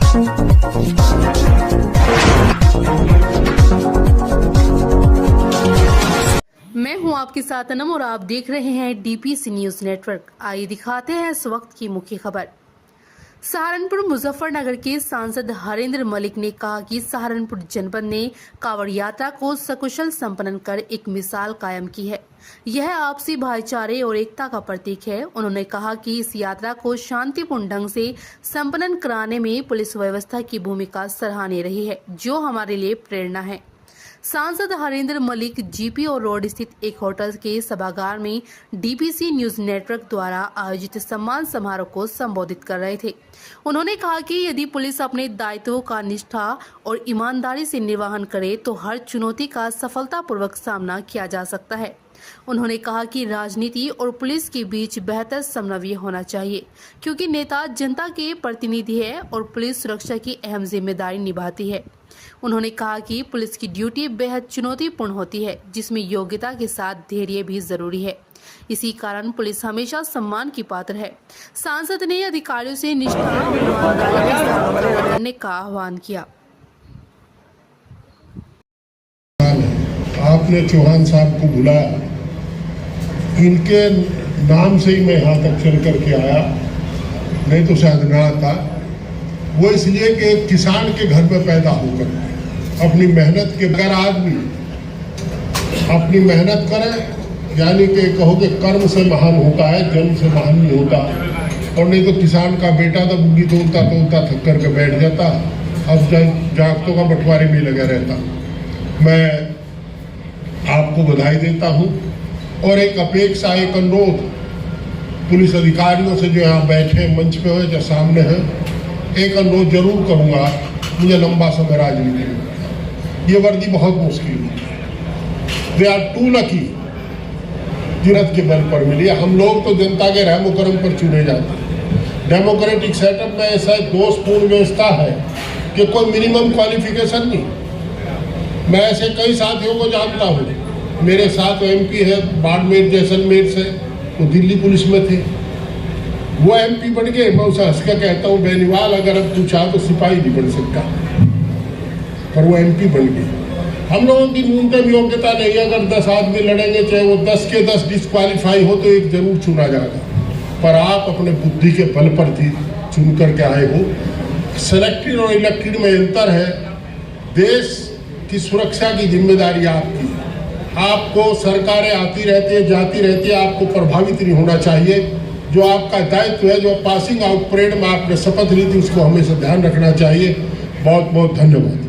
मैं हूं आपके साथ अनम और आप देख रहे हैं डीपीसी न्यूज नेटवर्क। आइए दिखाते हैं इस वक्त की मुख्य खबर। सहारनपुर मुजफ्फरनगर के सांसद हरेंद्र मलिक ने कहा कि सहारनपुर जनपद ने कांवड़ यात्रा को सकुशल संपन्न कर एक मिसाल कायम की है। यह आपसी भाईचारे और एकता का प्रतीक है। उन्होंने कहा कि इस यात्रा को शांतिपूर्ण ढंग से संपन्न कराने में पुलिस व्यवस्था की भूमिका सराहनीय रही है, जो हमारे लिए प्रेरणा है। सांसद हरेंद्र मलिक जीपीओ रोड स्थित एक होटल के सभागार में डीपीसी न्यूज नेटवर्क द्वारा आयोजित सम्मान समारोह को संबोधित कर रहे थे। उन्होंने कहा कि यदि पुलिस अपने दायित्वों का निष्ठा और ईमानदारी से निर्वहन करे तो हर चुनौती का सफलतापूर्वक सामना किया जा सकता है। उन्होंने कहा कि राजनीति और पुलिस के बीच बेहतर समन्वय होना चाहिए, क्योंकि नेता जनता के प्रतिनिधि है और पुलिस सुरक्षा की अहम जिम्मेदारी निभाती है। उन्होंने कहा कि पुलिस की ड्यूटी बेहद चुनौतीपूर्ण होती है, जिसमें योग्यता के साथ धैर्य भी जरूरी है। इसी कारण पुलिस हमेशा सम्मान की पात्र है। सांसद ने अधिकारियों से निष्ठा और ईमानदारी के साथ कार्य करने का आह्वान किया। आपने चौहान साहब को बुलाया, इनके नाम से ही मैं यहाँ तक चल करके आया, नहीं तो शायद ना आता। वो इसलिए कि एक किसान के घर में पैदा होकर अपनी मेहनत के बगैर आदमी अपनी मेहनत करे, यानी कि कहो कि कर्म से महान होता है, जन्म से महान नहीं होता। और नहीं तो किसान का बेटा तो बुग्गी तोड़ता थक करके बैठ जाता, अब जागतों का बंटवारे में लगा रहता। मैं आपको बधाई देता हूँ और एक अपेक्षा, एक अनुरोध पुलिस अधिकारियों से जो यहाँ बैठे मंच पे हो जो सामने है, एक अनुरोध जरूर करूँगा। मुझे लंबा समय राजनीति में ये वर्दी बहुत मुश्किल है। दे आर टू लकी, जिरत के बल पर मिली। हम लोग तो जनता के रहम करम पर चुने जाते हैं। डेमोक्रेटिक सेटअप में ऐसा दोषपूर्ण व्यवस्था है कि कोई मिनिमम क्वालिफिकेशन नहीं। मैं ऐसे कई साथियों को जानता हूँ, मेरे साथ एमपी है बाड़मेर जैसलमेर से, वो दिल्ली पुलिस में थे, वो एमपी बन गए। मैं उसे हंस कर कहता हूँ, बेनीवाल अगर अब तू चाह तो सिपाही नहीं बन सकता, पर वो एमपी बन गए। हम लोगों की न्यूनतम योग्यता नहीं है। अगर 10 आदमी लड़ेंगे, चाहे वो 10 के 10 डिस्क्वालीफाई हो, तो एक जरूर चुना जाएगा। पर आप अपने बुद्धि के बल पर चुन करके आए हो। सेलेक्टेड और इलेक्टेड में अंतर है। देश की सुरक्षा की जिम्मेदारी आपकी है। आपको सरकारें आती रहती है, जाती रहती है, आपको प्रभावित नहीं होना चाहिए। जो आपका दायित्व है, जो पासिंग आउट परेड में आपने शपथ ली थी, उसको हमेशा ध्यान रखना चाहिए। बहुत बहुत धन्यवाद।